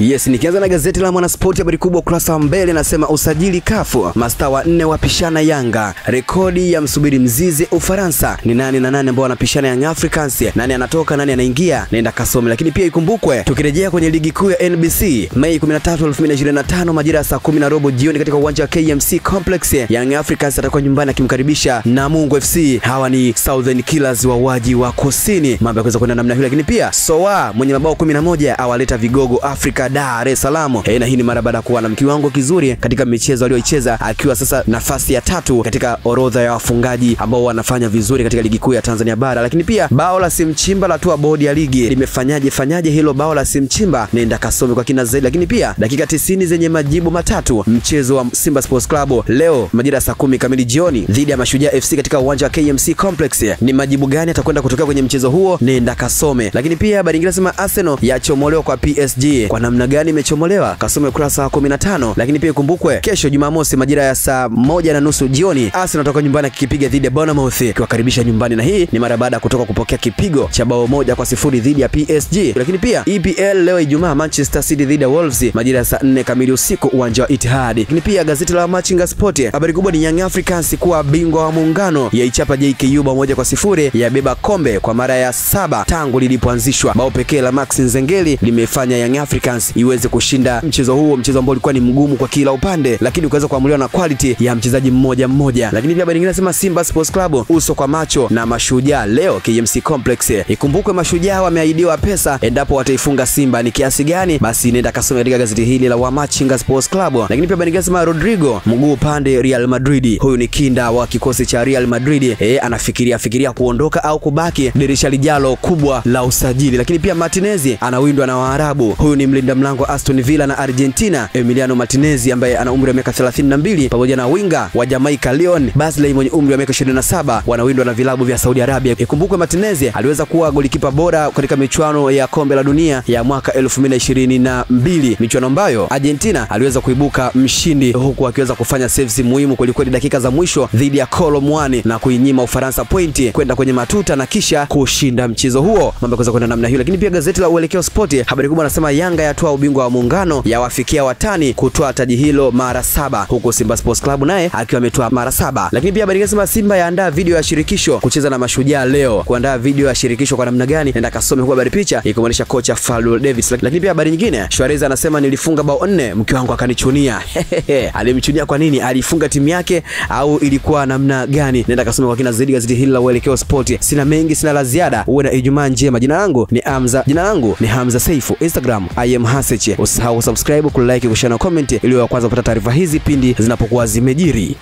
Yes, nikianza na gazeti la Mwanaspoti habari kubwa ukurasa wa mbele nasema usajili kafu. Mastaa 4 wapishana Yanga. Rekodi ya msubiri mzizi Ufaransa. Ni nani na nani ambao wanapishana Young Africans? Nani anatoka, nani anaingia? Nenda kasome. Lakini pia ikumbukwe tukirejea kwenye ligi kuu ya NBC Mei 13, 2025 majira ya saa 10:15 jioni katika uwanja wa KMC Complex, Young Africans atakuwa nyumbani akimkaribisha Namungo FC. Hawa ni Southern Killers wa waji wa Kusini. Mambo yakaweza kwenda namna hiyo, lakini pia Soa mwenye mabao 11 awaleta vigogo Afrika Dar es Salaam. Na hii ni mara baada kuwa na kiwango kizuri katika michezo aliyoicheza, akiwa sasa nafasi ya 3 katika orodha ya wafungaji ambao wanafanya vizuri katika ligi kuu ya Tanzania bara. Lakini pia bao la Simchimba la toa bodi ya ligi. Limefanyaje hilo bao la Simchimba? Nenda kasome kwa kina zaidi. Lakini pia dakika 90 zenye majibu matatu. Mchezo wa Simba Sports Club leo majira saa 10 kamili jioni dhidi ya Mashujaa FC katika uwanja wa KMC Complex. Ni majibu gani atakwenda kutokea kwenye mchezo huo? Nenda kasome. Lakini pia habari nyingine nasema Arsenal yachomolewa kwa PSG. Kwa namna gani imechomolewa? Kasome ukurasa wa 15. Lakini pia ikumbukwe kesho Jumamosi majira ya saa 1:30 jioni Arsenal atatoka nyumbani akipiga dhidi ya Bournemouth, kiwakaribisha nyumbani, na hii ni mara baada kutoka kupokea kipigo cha bao 1-0 dhidi ya PSG. Lakini pia EPL leo Ijumaa Manchester City dhidi ya Wolves majira ya saa 4 kamili usiku uwanja wa Etihad. Lakini pia gazeti la Machinga Sport habari kubwa ni Young Africans kuwa bingwa wa muungano, yaichapa JKU bao 1-0, yabeba kombe kwa mara ya 7 tangu lilipoanzishwa. Bao pekee la Max Nzengeli limefanya Young Africans iweze kushinda mchezo huo, mchezo ambao ulikuwa ni mgumu kwa kila upande, lakini ukaweza kuamuliwa na quality ya mchezaji mmoja. Lakini pia habari nyingine nasema Simba Sports Club uso kwa macho na Mashujaa leo KMC Complex. Ikumbukwe Mashujaa wameahidiwa pesa endapo wataifunga Simba. Ni kiasi gani? Basi nenda kasome katika gazeti hili la Machinga Sports Club. Lakini pia habari nyingine nasema Rodrigo mguu pande Real Madrid. Huyu ni kinda wa kikosi cha Real Madrid. Anafikiria kuondoka au kubaki dirisha lijalo kubwa la usajili. Lakini pia Martinez anawindwa na Waarabu. Huyu ni mlinda mlango Aston Villa na Argentina Emiliano Martinez ambaye ana umri wa miaka 32 pamoja na winga wa Jamaica Leon Basley mwenye umri wa miaka 27 wanawindwa na vilabu vya Saudi Arabia. Ikumbukwe Martinez aliweza kuwa golikipa bora katika michuano ya kombe la dunia ya mwaka 2022, michuano ambayo Argentina aliweza kuibuka mshindi, huku akiweza kufanya saves muhimu kweli dakika za mwisho dhidi ya Colomwani na kuinyima Ufaransa pointi kwenda kwenye matuta na kisha kushinda mchezo huo. Mambo yakaweza kwenda namna hiyo. Lakini pia gazeti la Uelekeo Sport habari kubwa nasema Yanga yatoa ubingwa wa muungano, yawafikia watani kutoa taji hilo mara 7, huko Simba Sports Club naye akiwa ametoa mara 7. Lakini pia habari inasema Simba yaandaa video ya shirikisho kucheza na Mashujaa leo. Kuandaa video ya shirikisho kwa namna gani? Nenda kasome kwa habari picha ikionyesha kocha Fadlu Davis. Lakini pia habari nyingine Suarez anasema nilifunga bao 4 mke wangu akanichunia. Alimchunia kwa nini? Alifunga timu yake au ilikuwa namna gani? Nenda kasome kwa kina zaidi gazeti hili la Uelekeo Sport. Sina mengi, sina la ziada. Uwe na Ijumaa njema. Jina langu ni Hamza Saifu. Instagram @Haseche. Usahau subscribe, kulike, kushare na comment ili uwe wa kwanza kupata taarifa hizi pindi zinapokuwa zimejiri.